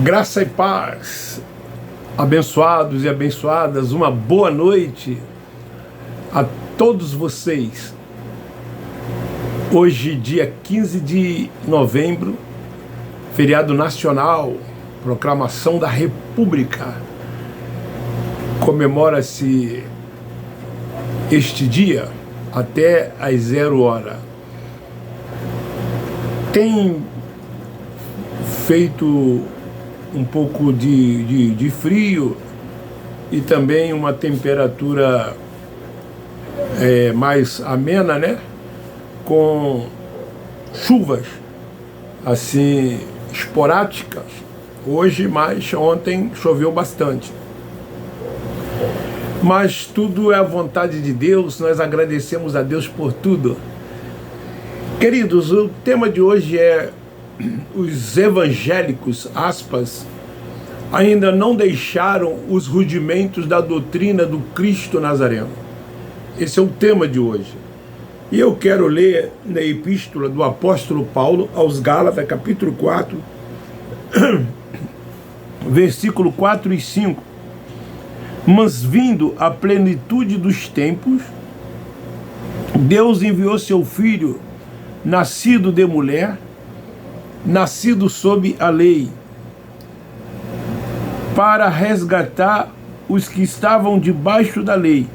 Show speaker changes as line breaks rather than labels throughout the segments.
Graça e paz, abençoados e abençoadas, uma boa noite a todos vocês. Hoje, dia 15 de novembro, feriado nacional, proclamação da República. Comemora-se este dia até às 0h. Tem feito um pouco de frio e também uma temperatura mais amena, né? Com chuvas assim esporádicas. Hoje, mas ontem choveu bastante. Mas tudo é a vontade de Deus, nós agradecemos a Deus por tudo. Queridos, o tema de hoje é: os evangélicos, aspas, ainda não deixaram os rudimentos da doutrina do Cristo Nazareno. Esse é o tema de hoje. E eu quero ler na epístola do apóstolo Paulo aos Gálatas, capítulo 4, versículo 4 e 5. Mas vindo a plenitude dos tempos, Deus enviou seu Filho, nascido de mulher, nascido sob a lei, para resgatar os que estavam debaixo da lei,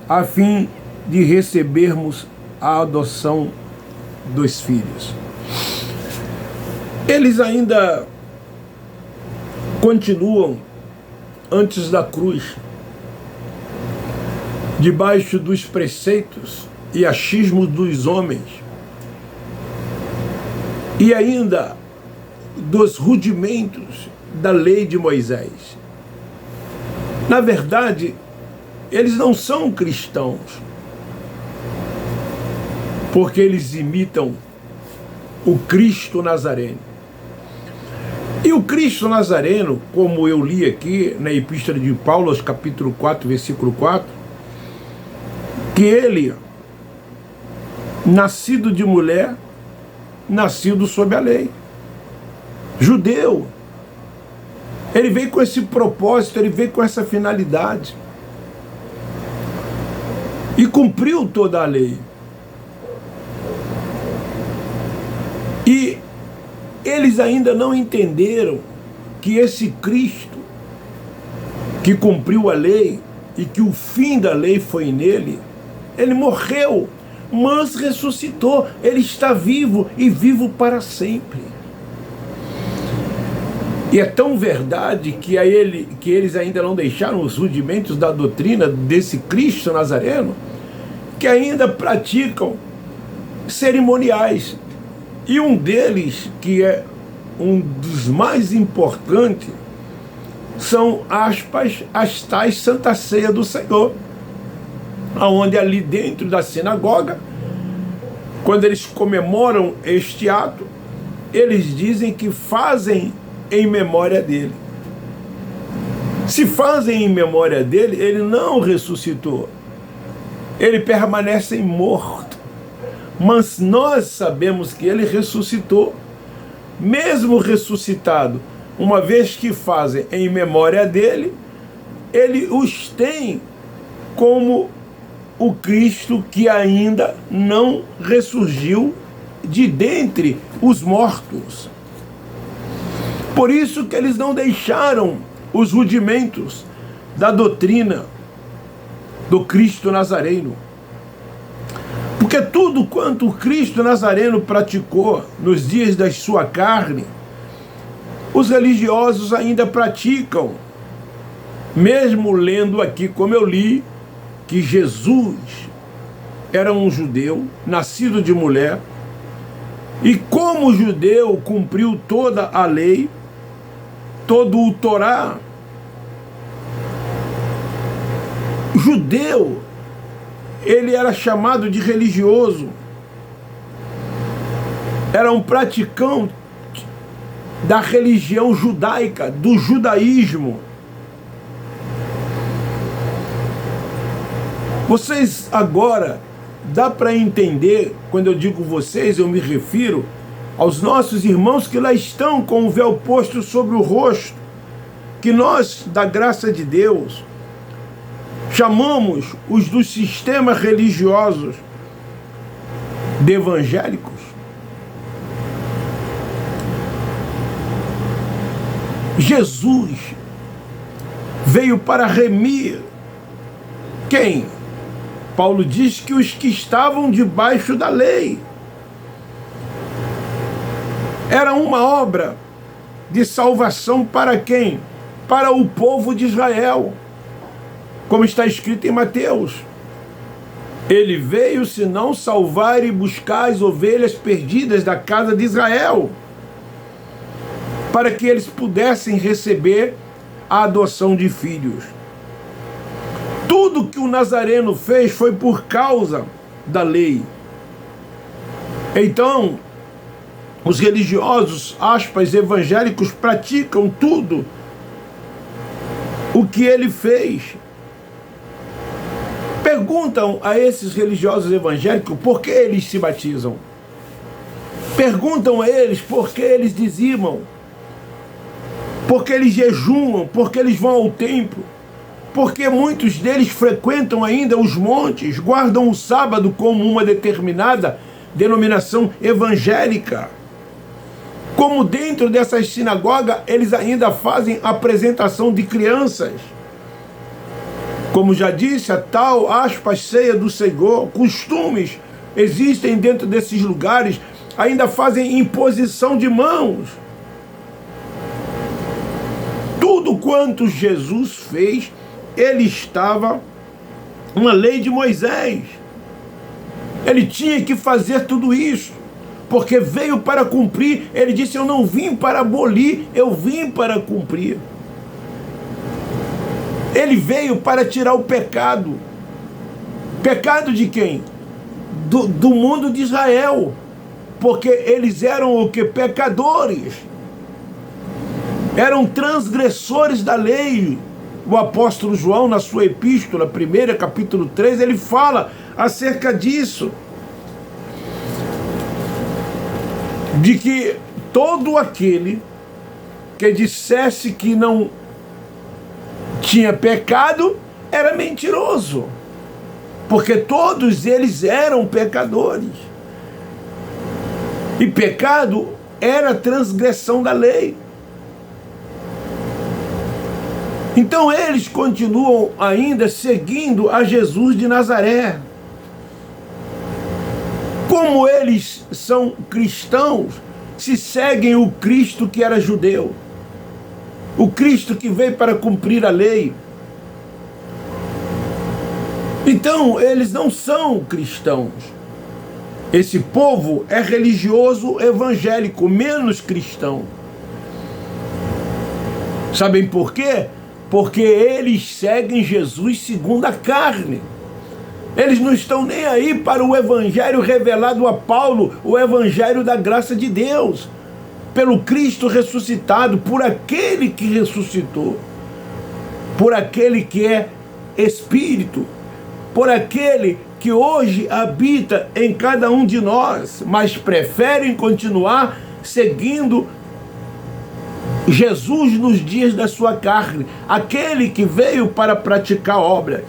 a fim de recebermos a adoção dos filhos. Eles ainda continuam antes da cruz, debaixo dos preceitos e achismos dos homens, e ainda dos rudimentos da lei de Moisés. Na verdade, eles não são cristãos, porque eles imitam o Cristo Nazareno. E o Cristo Nazareno, como eu li aqui na epístola de Paulo, aos capítulo 4, versículo 4, que ele, nascido de mulher, nascido sob a lei, judeu, ele veio com esse propósito, ele veio com essa finalidade e cumpriu toda a lei. E eles ainda não entenderam que esse Cristo que cumpriu a lei e que o fim da lei foi nele, ele morreu, mas ressuscitou, ele está vivo e vivo para sempre. E é tão verdade que eles ainda não deixaram os rudimentos da doutrina desse Cristo Nazareno, que ainda praticam cerimoniais. E um deles, que é um dos mais importantes, são, aspas, as tais Santa Ceia do Senhor, onde ali dentro da sinagoga, quando eles comemoram este ato, eles dizem que fazem em memória dele. Se fazem em memória dele, ele não ressuscitou, ele permanece morto. Mas nós sabemos que ele ressuscitou, mesmo ressuscitado, uma vez que fazem em memória dele, ele os tem como o Cristo que ainda não ressurgiu de dentre os mortos. Por isso que eles não deixaram os rudimentos da doutrina do Cristo Nazareno. Porque tudo quanto o Cristo Nazareno praticou nos dias da sua carne, os religiosos ainda praticam, mesmo lendo aqui, como eu li, que Jesus era um judeu, nascido de mulher, e como judeu cumpriu toda a lei, todo o Torá. Judeu, ele era chamado de religioso, era um praticante da religião judaica, do judaísmo. Vocês agora, dá para entender, quando eu digo vocês, eu me refiro aos nossos irmãos que lá estão com o véu posto sobre o rosto, que nós, da graça de Deus, chamamos os dos sistemas religiosos de evangélicos. Jesus veio para remir quem? Paulo diz que os que estavam debaixo da lei. Era uma obra de salvação para quem? Para o povo de Israel. Como está escrito em Mateus. Ele veio senão salvar e buscar as ovelhas perdidas da casa de Israel, para que eles pudessem receber a adoção de filhos. Tudo que o Nazareno fez foi por causa da lei. Então, os religiosos, aspas, evangélicos, praticam tudo o que ele fez. Perguntam a esses religiosos evangélicos por que eles se batizam. Perguntam a eles por que eles dizimam, por que eles jejuam, por que eles vão ao templo, porque muitos deles frequentam ainda os montes, guardam o sábado como uma determinada denominação evangélica. Como dentro dessas sinagogas eles ainda fazem apresentação de crianças. Como já disse, a tal, aspas, ceia do Senhor, costumes existem dentro desses lugares, ainda fazem imposição de mãos. Tudo quanto Jesus fez, ele estava na lei de Moisés. Ele tinha que fazer tudo isso, porque veio para cumprir. Ele disse, eu não vim para abolir, eu vim para cumprir. Ele veio para tirar o pecado. Pecado de quem? Do mundo de Israel. Porque eles eram o que? Pecadores. Eram transgressores da lei. O apóstolo João, na sua epístola, 1, capítulo 3, ele fala acerca disso. De que todo aquele que dissesse que não tinha pecado era mentiroso, porque todos eles eram pecadores, e pecado era transgressão da lei. Então eles continuam ainda seguindo a Jesus de Nazaré. Como eles são cristãos, se seguem o Cristo que era judeu, o Cristo que veio para cumprir a lei. Então, eles não são cristãos. Esse povo é religioso evangélico, menos cristão. Sabem por quê? Porque eles seguem Jesus segundo a carne. Eles não estão nem aí para o evangelho revelado a Paulo, o evangelho da graça de Deus, pelo Cristo ressuscitado, por aquele que ressuscitou, por aquele que é Espírito, por aquele que hoje habita em cada um de nós, mas preferem continuar seguindo Jesus nos dias da sua carne, aquele que veio para praticar obras.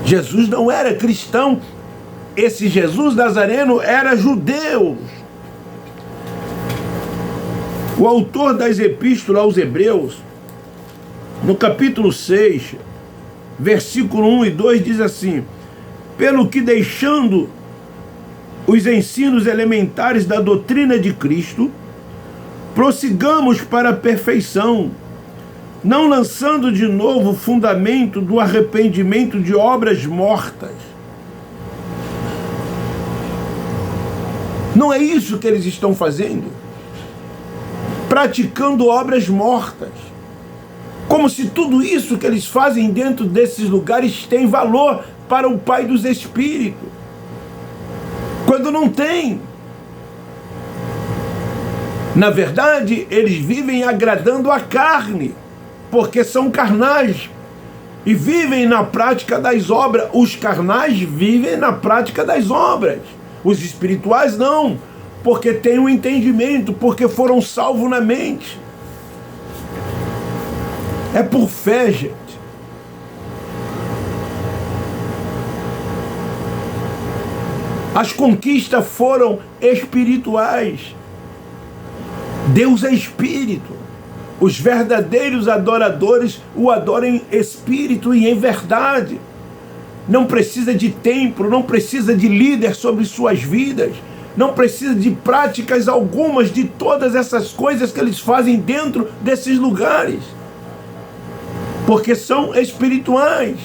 Jesus não era cristão, esse Jesus Nazareno era judeu. O autor das epístolas aos Hebreus, no capítulo 6, versículo 1 e 2, diz assim: pelo que deixando os ensinos elementares da doutrina de Cristo, prossigamos para a perfeição, não lançando de novo o fundamento do arrependimento de obras mortas. Não é isso que eles estão fazendo? Praticando obras mortas. Como se tudo isso que eles fazem dentro desses lugares tem valor para o Pai dos Espíritos. Quando não tem. Na verdade, eles vivem agradando a carne, porque são carnais, e vivem na prática das obras. Os carnais vivem na prática das obras, os espirituais não, porque têm um entendimento, porque foram salvos na mente. É por fé, gente. As conquistas foram espirituais. Deus é espírito. Os verdadeiros adoradores o adoram em espírito e em verdade. Não precisa de templo, não precisa de líder sobre suas vidas, não precisa de práticas algumas de todas essas coisas que eles fazem dentro desses lugares, porque são espirituais.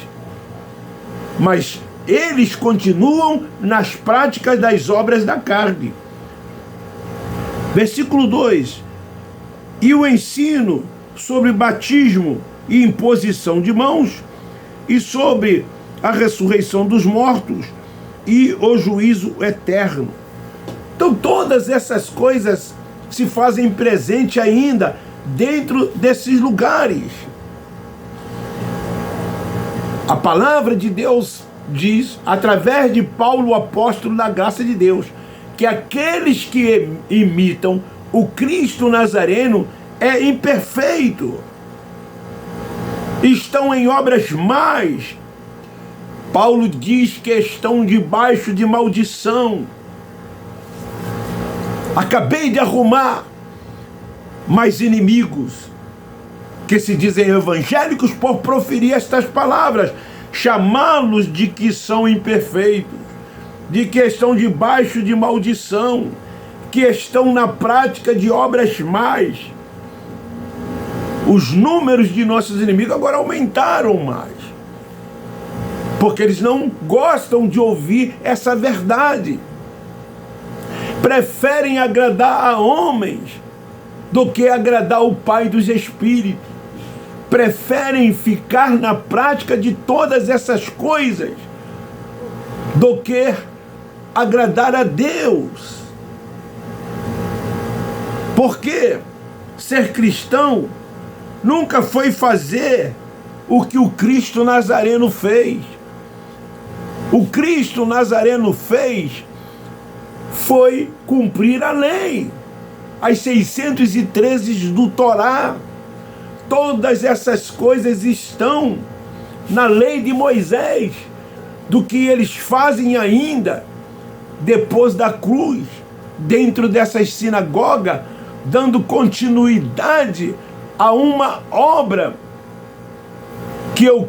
Mas eles continuam nas práticas das obras da carne. Versículo 2: e o ensino sobre batismo e imposição de mãos, e sobre a ressurreição dos mortos e o juízo eterno. Então todas essas coisas se fazem presente ainda dentro desses lugares. A palavra de Deus diz, através de Paulo, o apóstolo da graça de Deus, que aqueles que imitam o Cristo Nazareno é imperfeito, estão em obras más. Paulo diz que estão debaixo de maldição. Acabei de arrumar mais inimigos que se dizem evangélicos por proferir estas palavras, chamá-los de que são imperfeitos, de que estão debaixo de maldição, que estão na prática de obras más. Os números de nossos inimigos agora aumentaram mais, porque eles não gostam de ouvir essa verdade. Preferem agradar a homens do que agradar o Pai dos Espíritos. Preferem ficar na prática de todas essas coisas do que agradar a Deus. Porque ser cristão nunca foi fazer o que o Cristo Nazareno fez. O Cristo Nazareno fez foi cumprir a lei, as 613 do Torá. Todas essas coisas estão na lei de Moisés, do que eles fazem ainda depois da cruz, dentro dessas sinagogas, dando continuidade a uma obra que eu